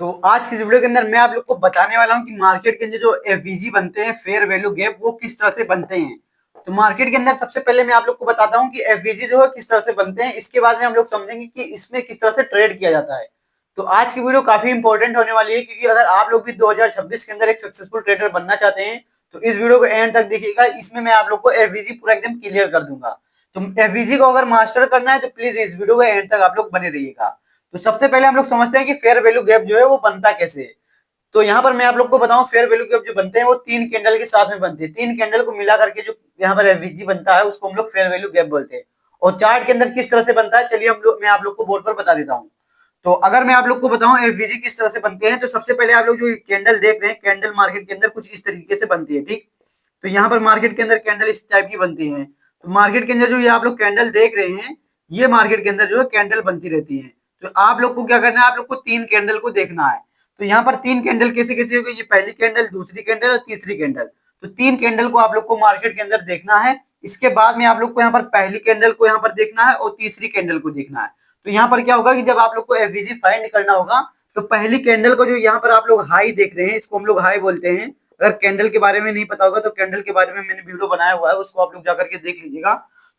तो आज की इस वीडियो के अंदर मैं आप लोग को बताने वाला हूं कि मार्केट के अंदर जो एफवीजी बनते हैं, फेयर वैल्यू गैप, वो किस तरह से बनते हैं। तो मार्केट के अंदर सबसे पहले मैं आप लोग को बताता हूं कि एफवीजी जो है किस तरह से बनते हैं। इसके बाद में हम लोग समझेंगे कि इसमें किस तरह से ट्रेड किया जाता है। तो आज की वीडियो काफी इंपॉर्टेंट होने वाली है, क्योंकि अगर आप लोग भी 2026 के अंदर एक सक्सेसफुल ट्रेडर बनना चाहते हैं तो इस वीडियो को एंड तक देखिएगा। इसमें मैं आप लोग को एफवीजी पूरा एकदम क्लियर कर दूंगा। तो एफवीजी को अगर मास्टर करना है तो प्लीज इस वीडियो को एंड तक आप लोग बने रहिएगा। तो सबसे पहले हम लोग समझते हैं कि फेयर वैल्यू गैप जो है वो बनता कैसे है। तो यहाँ पर मैं आप लोग को बताऊं, फेयर वैल्यू गैप जो बनते हैं वो 3 कैंडल के साथ में बनते हैं। 3 कैंडल को मिला करके जो यहाँ पर एफवीजी बनता है उसको हम लोग फेयर वैल्यू गैप बोलते हैं। और चार्ट के अंदर किस तरह से बनता है, चलिए मैं आप लोग को बोर्ड पर बता देता हूँ। तो अगर मैं आप लोग को बताऊं एफवीजी किस तरह से बनते हैं, तो सबसे पहले आप लोग जो कैंडल देख रहे हैं, कैंडल मार्केट के अंदर कुछ इस तरीके से बनती है, ठीक। तो यहाँ पर मार्केट के अंदर कैंडल इस टाइप की बनती है। तो मार्केट के अंदर जो ये आप लोग कैंडल देख रहे हैं, ये मार्केट के अंदर जो है कैंडल बनती रहती है। तो आप लोग को क्या करना है, आप लोग को 3 कैंडल को देखना है। तो यहाँ पर 3 कैंडल कैसे कैसे होगी, ये पहली कैंडल, दूसरी कैंडल और तीसरी कैंडल। तो 3 कैंडल को आप लोग को मार्केट के अंदर देखना है। इसके बाद में आप लोग को यहाँ पर पहली कैंडल को यहाँ पर देखना है और तीसरी कैंडल को देखना है। तो यहाँ पर क्या होगा कि जब आप लोग को एफवीजी फाइंड करना होगा तो पहली कैंडल को जो यहाँ पर आप लोग हाई देख रहे हैं, इसको हम लोग हाई बोलते हैं। अगर कैंडल के बारे में नहीं पता होगा तो कैंडल के बारे में मैंने वीडियो बनाया हुआ है, उसको आप लोग जाकर के देख लीजिएगा।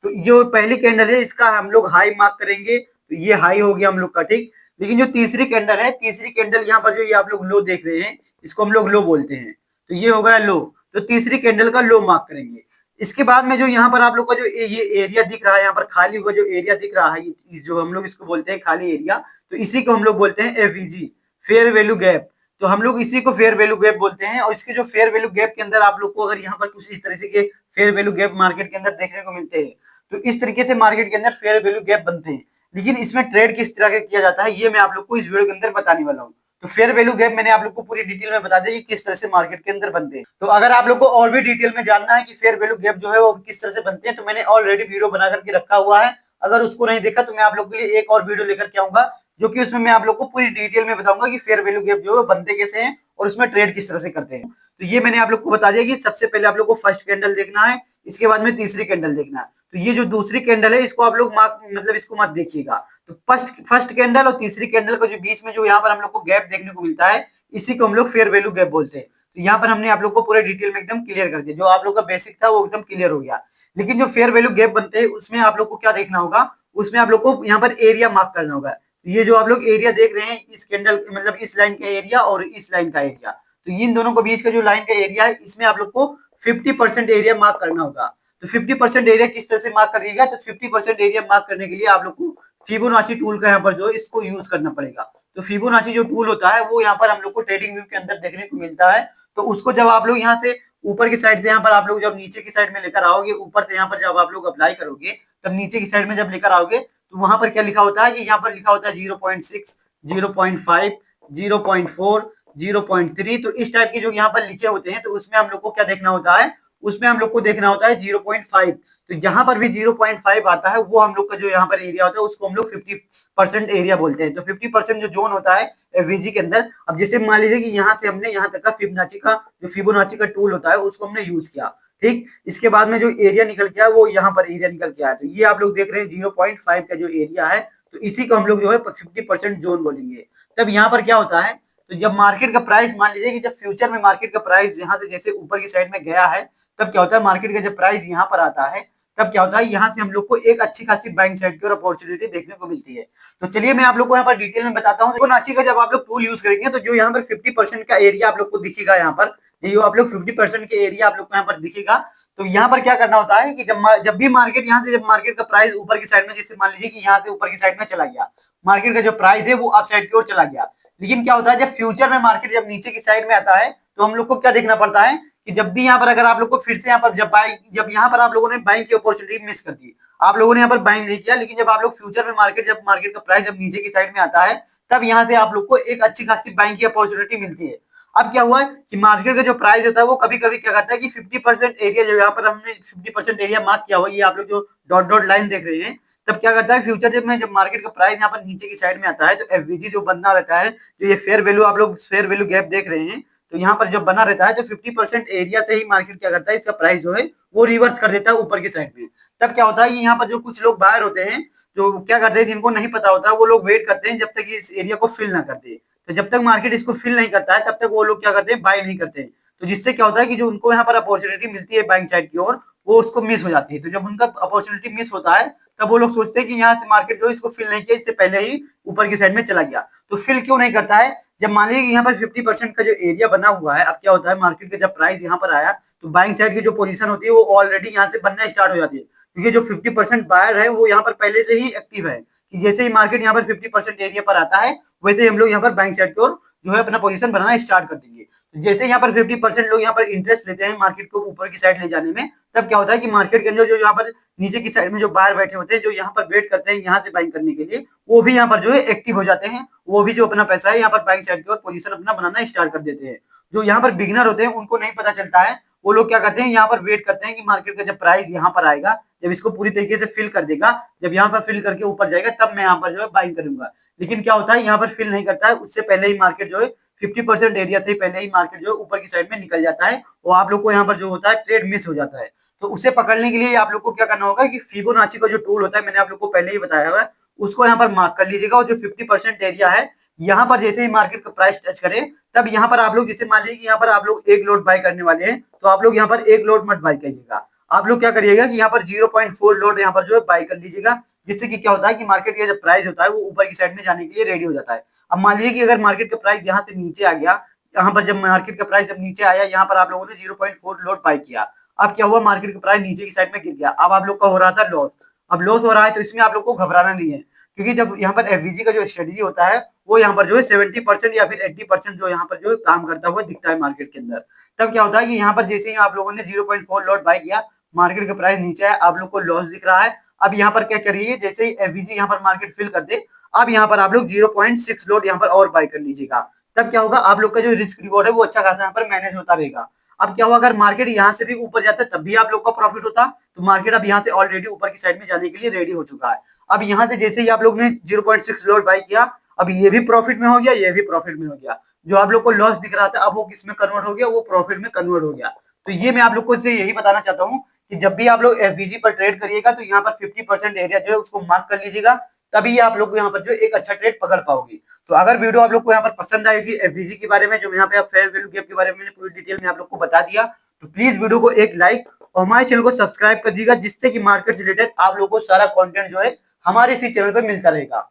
तो जो पहली कैंडल है इसका हम लोग हाई मार्क करेंगे, तो ये हाई हो गया हम लोग का, ठीक। लेकिन जो तीसरी कैंडल है, तीसरी कैंडल यहाँ पर जो ये आप लोग लो देख रहे हैं, इसको हम लोग लो बोलते हैं। तो ये हो गया लो। तो तीसरी कैंडल का लो मार्क करेंगे। इसके बाद में जो यहाँ पर आप लोग का जो ये एरिया दिख रहा है, यहाँ पर खाली हुआ जो एरिया दिख रहा है, जो हम लोग इसको बोलते हैं खाली एरिया, तो इसी को हम लोग बोलते हैं एफवीजी, फेयर वैल्यू गैप। तो हम लोग इसी को फेयर वैल्यू गैप बोलते हैं। और इसके जो फेयर वैल्यू गैप के अंदर आप लोग को अगर यहाँ पर कुछ इस तरह से के फेयर वैल्यू गैप मार्केट के अंदर देखने को मिलते हैं, तो इस तरीके से मार्केट के अंदर फेयर वैल्यू गैप बनते हैं। लेकिन इसमें ट्रेड किस तरह का किया जाता है, ये मैं आप लोग को इस वीडियो के अंदर बताने वाला हूँ। तो फेयर वैल्यू गैप मैंने आप लोग को पूरी डिटेल में बता दिया कि किस तरह से मार्केट के अंदर बनते हैं। तो अगर आप लोग को और भी डिटेल में जानना है कि फेयर वैल्यू गैप जो है वो किस तरह से बनते हैं, तो मैंने ऑलरेडी वीडियो बना करके रखा हुआ है। अगर उसको नहीं देखा तो मैं आप लोग के लिए एक और वीडियो लेकर के आऊंगा, जो कि उसमें मैं आप लोग को पूरी डिटेल में बताऊंगा कि फेयर वैल्यू गैप जो है बनते कैसे हैं और उसमें ट्रेड किस तरह से करते हैं। तो ये मैंने आप लोग को बता दिया कि सबसे पहले आप लोग को फर्स्ट कैंडल देखना है, इसके बाद में तीसरी कैंडल देखना है। तो ये जो दूसरी कैंडल है इसको आप लोग मतलब इसको मत देखिएगा। तो फर्स्ट कैंडल और तीसरी कैंडल को जो बीच में जो यहाँ पर हम लोग को गैप देखने को मिलता है, इसी को हम लोग फेयर वैल्यू गैप बोलते हैं। तो यहाँ पर हमने आप लोग को पूरे डिटेल में एकदम क्लियर कर दिया। जो आप लोग का बेसिक था वो एकदम क्लियर हो गया। लेकिन जो फेयर वैल्यू गैप बनते हैं उसमें आप लोग को क्या देखना होगा, उसमें आप लोग को यहाँ पर एरिया मार्क करना होगा। तो ये जो आप लोग एरिया देख रहे हैं, इस कैंडल मतलब इस लाइन का एरिया और इस लाइन का एरिया, तो इन दोनों के बीच का जो लाइन का एरिया है, इसमें आप लोग को 50% एरिया मार्क करना होगा। तो 50% एरिया किस तरह से मार्क करिएगा, तो 50% एरिया मार्क करने के लिए आप लोग को फिबोनाची टूल का यहाँ पर जो है इसको यूज करना पड़ेगा। तो फिबोनाची जो टूल होता है वो यहाँ पर हम लोग को ट्रेडिंग व्यू के अंदर देखने को मिलता है। तो उसको जब आप लोग यहाँ से ऊपर की साइड से यहाँ पर आप लोग जब नीचे की साइड में लेकर आओगे, ऊपर से यहाँ पर जब आप लोग अप्लाई करोगे, तब नीचे की साइड में जब लेकर आओगे तो वहां पर क्या लिखा होता है कि यहाँ पर लिखा होता है 0.6, 0.5, 0.4, 0.3। तो इस टाइप के जो यहाँ पर लिखे होते हैं, तो उसमें हम लोग को क्या देखना होता है, उसमें हम लोग को देखना होता है 0.5। तो जहां पर भी 0.5 आता है वो हम लोग का जो यहाँ पर एरिया होता है उसको हम लोग 50% एरिया बोलते हैं। तो 50% जो जोन होता है एफवीजी के अंदर, अब जैसे मान लीजिए कि यहाँ से हमने यहाँ तक का फिबोनाची का टूल होता है उसको हमने यूज किया, ठीक। इसके बाद में जो एरिया निकल के आया वो यहाँ पर एरिया निकल के आया। तो ये आप लोग देख रहे हैं 0.5 का जो एरिया है, तो इसी को हम लोग जो है 50% जोन बोलेंगे। तब यहाँ पर क्या होता है, तो जब मार्केट का प्राइस, मान लीजिए कि जब फ्यूचर में मार्केट का प्राइस यहाँ से जैसे ऊपर की साइड में गया है, तब क्या होता है मार्केट का जब प्राइस यहाँ पर आता है, तब क्या होता है यहाँ से हम लोग को एक अच्छी खासी बाइंग साइड की और अपॉर्चुनिटी देखने को मिलती है। तो चलिए मैं आप लोग को यहाँ पर डिटेल में बताता हूँ। फिबोनाची का जब आप लोग टूल यूज करेंगे तो जो यहाँ पर 50% का एरिया आप लोग को दिखेगा, यहाँ पर जो आप लोग 50% के एरिया आप लोग को यहाँ पर दिखेगा, तो यहाँ पर क्या करना होता है कि जब भी मार्केट यहाँ से जब मार्केट का प्राइस ऊपर की साइड में, जैसे मान लीजिए कि यहाँ से ऊपर की साइड में चला गया, मार्केट का जो प्राइस है वो अप साइड की ओर चला गया। लेकिन क्या होता है जब फ्यूचर में मार्केट जब नीचे की साइड में आता है, तो हम लोग को क्या देखना पड़ता है कि जब भी यहाँ पर अगर आप लोग को फिर से यहाँ पर जब यहाँ पर आप लोगों ने बाइंग की अपॉर्चुनिटी मिस कर दी, आप लोगों ने यहाँ पर बाइंग नहीं किया, लेकिन जब आप लोग फ्यूचर में जब मार्केट का प्राइस जब नीचे की साइड में आता है, तब यहाँ से आप लोग को एक अच्छी खासी बाइंग की अपॉर्चुनिटी मिलती है। अब क्या हुआ है कि मार्केट का जो प्राइस होता है वो कभी कभी क्या करता है कि 50% एरिया, जो यहाँ पर हमने 50% एरिया मार्क किया हुआ, ये आप लोग जो डॉट डॉट लाइन देख रहे हैं, तब क्या करता है फ्यूचर जब मार्केट का प्राइस यहाँ पर नीचे की साइड में आता है, तो एफवीजी जो बनना रहता है, जो ये फेयर वैल्यू आप लोग फेयर वैल्यू गैप देख रहे हैं, तो यहाँ पर जब बना रहता है तो 50% एरिया से ही मार्केट क्या करता है, इसका प्राइस जो है वो रिवर्स कर देता है ऊपर की साइड में। तब क्या होता है, यहाँ पर जो कुछ लोग बाहर होते हैं, जो क्या करते हैं, जिनको नहीं पता होता, वो लोग वेट करते हैं जब तक इस एरिया को फिल ना कर दे। तो जब तक मार्केट इसको फिल नहीं करता है तब तक वो लोग क्या करते हैं, बाय नहीं करते हैं। तो जिससे क्या होता है कि जो उनको यहाँ पर अपॉर्चुनिटी मिलती है बाइंग साइड की ओर, वो उसको मिस हो जाती है। तो जब उनका अपॉर्चुनिटी मिस होता है तब वो लोग सोचते हैं कि यहाँ से मार्केट जो इसको फिल नहीं किया, इससे पहले ही ऊपर की साइड में चला गया। तो फिल क्यों नहीं करता है, जब मान लीजिए यहाँ पर 50% का जो एरिया बना हुआ है, अब क्या होता है, मार्केट का जब प्राइस यहाँ पर आया तो बाइंग साइड की जो पोजीशन होती है वो ऑलरेडी यहाँ से बनना स्टार्ट हो जाती है, क्योंकि जो 50% बायर है वो यहाँ पर पहले से ही एक्टिव है कि जैसे ही मार्केट यहाँ पर 50% एरिया पर आता है वैसे ही हम लोग यहाँ पर बाइंग साइड की ओर जो है अपना पोजीशन बनाना स्टार्ट कर देंगे। तो जैसे यहाँ पर 50% लोग यहाँ पर इंटरेस्ट लेते हैं मार्केट को ऊपर की साइड ले जाने में, तब क्या होता है कि मार्केट के अंदर जो यहाँ पर नीचे की साइड में जो बाहर बैठे होते हैं, जो यहाँ पर वेट करते हैं यहाँ से बाइंग करने के लिए, वो भी यहाँ पर जो है एक्टिव हो जाते हैं। वो भी जो अपना पैसा है यहाँ पर बाइंग साइड की ओर पोजीशन अपना बनाना स्टार्ट कर देते हैं। जो यहाँ पर बिगिनर होते हैं उनको नहीं पता चलता है, वो लोग क्या करते हैं, यहाँ पर वेट करते हैं कि मार्केट का जब प्राइस यहाँ पर आएगा, जब इसको पूरी तरीके से फिल कर देगा, जब यहाँ पर फिल करके ऊपर जाएगा तब मैं यहाँ पर जो है बाइंग करूंगा। लेकिन क्या होता है, यहाँ पर फिल नहीं करता है, उससे पहले ही मार्केट जो है 50% एरिया से पहले ही मार्केट जो है ऊपर की साइड में निकल जाता है, और आप लोग को यहाँ पर जो होता है ट्रेड मिस हो जाता है। तो उसे पकड़ने के लिए आप लोग को क्या करना होगा कि फिबोनाची का जो टूल होता है, मैंने आप लोग को पहले ही बताया हुआ है, उसको यहाँ पर मार्क कर लीजिएगा। और जो 50% एरिया है, यहाँ पर जैसे ही मार्केट का प्राइस टच करे तब यहाँ पर आप लोग, जैसे मान लीजिए कि यहाँ पर आप लोग एक लोट बाय करने वाले हैं, तो आप लोग यहाँ पर एक लोट मत बाय करिएगा। आप लोग क्या करिएगा कि यहाँ पर 0.4 लोट यहाँ पर जो है बाय कर लीजिएगा, जिससे कि क्या होता है कि मार्केट का जब प्राइस होता है वो ऊपर की साइड में जाने के लिए रेडी हो जाता है। अब मान लीजिए कि अगर मार्केट का प्राइस यहाँ से नीचे आ गया, यहाँ पर जब मार्केट का प्राइस जब नीचे आया, यहाँ पर आप लोगों ने 0.4 लोट बाय किया, अब क्या हुआ, मार्केट का प्राइस नीचे की साइड में गिर गया, अब आप लोग का हो रहा था लॉस। अब लॉस हो रहा है तो इसमें आप लोग को घबराना नहीं है, क्योंकि जब यहाँ पर एफवीजी का जो स्ट्रेटेजी होता है वो यहाँ पर जो है 70% या फिर 80% जो यहाँ पर जो है काम करता हुआ दिखता है मार्केट के अंदर। तब क्या होता है कि यहाँ पर जैसे ही आप लोगों ने 0.4 लॉट बाय किया, मार्केट का प्राइस नीचे आया, आप लोग को लॉस दिख रहा है। अब यहाँ पर क्या करिए, जैसे ही एफवीजी यहाँ पर मार्केट फिल कर दे, अब यहाँ पर आप लोग 0.6 लॉट यहाँ पर और बाय कर लीजिएगा। तब क्या होगा, आप लोग का जो रिस्क रिवॉर्ड है वो अच्छा खासा यहाँ पर मैनेज होता रहेगा। अब क्या हुआ, अगर मार्केट यहाँ से भी ऊपर जाता है तब भी आप लोग का प्रॉफिट होता, तो मार्केट अब यहाँ से ऑलरेडी ऊपर की साइड में जाने के लिए रेडी हो चुका है। अब यहाँ से जैसे ही आप लोग ने 0.6 लॉट बाय किया, अब ये भी प्रॉफिट में हो गया, ये भी प्रॉफिट में हो गया। जो आप लोग को लॉस दिख रहा था अब वो किस में कन्वर्ट हो गया, वो प्रॉफिट में कन्वर्ट हो गया। तो ये मैं आप लोग को से यही बताना चाहता हूँ कि जब भी आप लोग एफवीजी पर ट्रेड करिएगा तो यहाँ पर 50% एरिया जो है उसको मार्क कर लीजिएगा, तभी आप लोग को यहाँ पर जो एक अच्छा ट्रेड पकड़ पाओगे। तो अगर वीडियो आप लोग को यहाँ पर पसंद आएगी एफवीजी के बारे में, जो यहाँ पे आप फेयर वैल्यू गैप के बारे में मैंने पूरी डिटेल में आप लोग को बता दिया, तो प्लीज वीडियो को एक लाइक और हमारे चैनल को सब्सक्राइब कर दीजिएगा, जिससे कि मार्केट से रिलेटेड आप लोगों को सारा कंटेंट जो है हमारे इसी चैनल पर मिलता रहेगा।